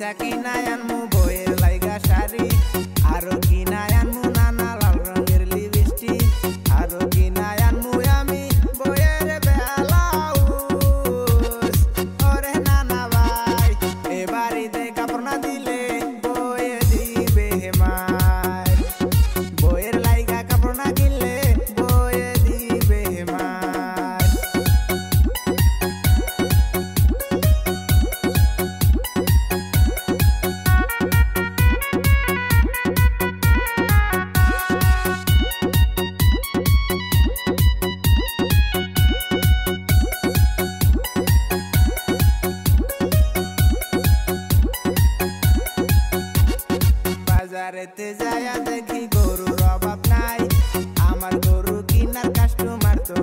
পয়সা কিনায় আনমু বইয়ের লাইগা শাড়ি, আরো কিনায় আনমু নানা লাল রঙের লিপস্টিক, আরো কিনায় আনমু আমি বইয়ের ব্লাউজ। ওরে নানা ভাই এবার ঈদে কাপড় না দিলে বইয়ে দিবে মার, বইয়ের লাইগা কাপড় না কিনলে বইয়ে দিবে মার। বাজারেতে যায়া দেখি গরুর অভাব নাই, আমার গরু কিনার কাস্টমার তো